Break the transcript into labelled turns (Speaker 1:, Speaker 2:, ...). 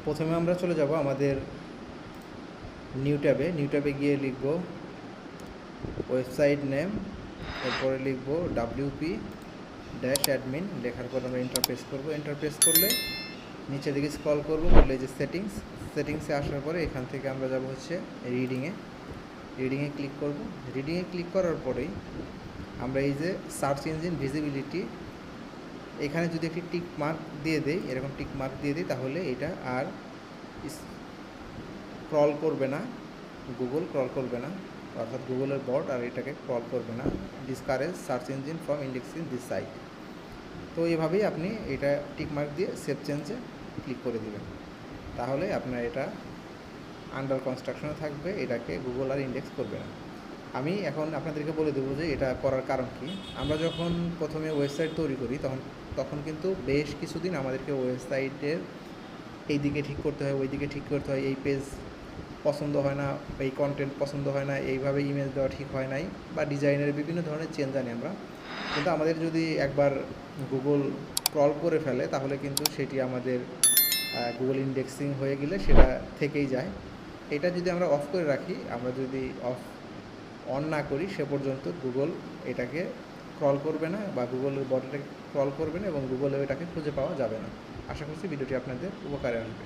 Speaker 1: প্রথমে আমরা চলে যাব আমাদের নিউ ট্যাবে গিয়ে লিখব ওয়েবসাইট নেম, এরপরে লিখব wp-admin, লেখার পর আমরা এন্টার প্রেস করব। এন্টার প্রেস করলে নিচের দিকে স্ক্রল করব, করলে এই যে সেটিংসে আসার পরে এখান থেকে আমরা যাব হচ্ছে রিডিংয়ে ক্লিক করব। রিডিংয়ে ক্লিক করার পরেই আমরা এই যে সার্চ ইঞ্জিন ভিজিবিলিটি, এখানে যদি একটি টিক মার্ক দিয়ে দেই, এরকম টিক মার্ক দিয়ে দিই, তাহলে এটা আর ক্রল করবে না, গুগল ক্রল করবে না, অর্থাৎ গুগলের বট আর এটাকে ক্রল করবে না। Discourage search engine from indexing this site. তো এইভাবেই আপনি এটা টিক মার্ক দিয়ে সেভ চেঞ্জে ক্লিক করে দেবেন, তাহলে আপনার এটা আন্ডার কনস্ট্রাকশনে থাকবে, এটাকে গুগল আর ইন্ডেক্স করবে না। আমি এখন আপনাদেরকে বলে দেবো যে এটা করার কারণ কি। আমরা যখন প্রথমে ওয়েবসাইট তৈরি করি তখন কিন্তু বেশ কিছুদিন আমাদেরকে ওয়েবসাইটের এই দিকে ঠিক করতে হয়, ওই দিকে ঠিক করতে হয়, এই পেজ পছন্দ হয় না, এই কন্টেন্ট পছন্দ হয় না, এইভাবে ইমেজ দেওয়া ঠিক হয় নাই, বা ডিজাইনের বিভিন্ন ধরনের চেঞ্জ আনি আমরা। কিন্তু আমাদের যদি একবার গুগল ক্রল করে ফেলে তাহলে কিন্তু সেটি আমাদের গুগল ইন্ডেক্সিং হয়ে গেলে সেটা থেকেই যায়। এটা যদি আমরা অফ করে রাখি, আমরা যদি অন না করি, সে পর্যন্ত গুগল এটাকে ক্রল করবে না, বা গুগলের বটটাকে ক্রল করবে না, এবং গুগলে এটাকে খুঁজে পাওয়া যাবে না। আশা করছি ভিডিওটি আপনাদের উপকারে আসবে।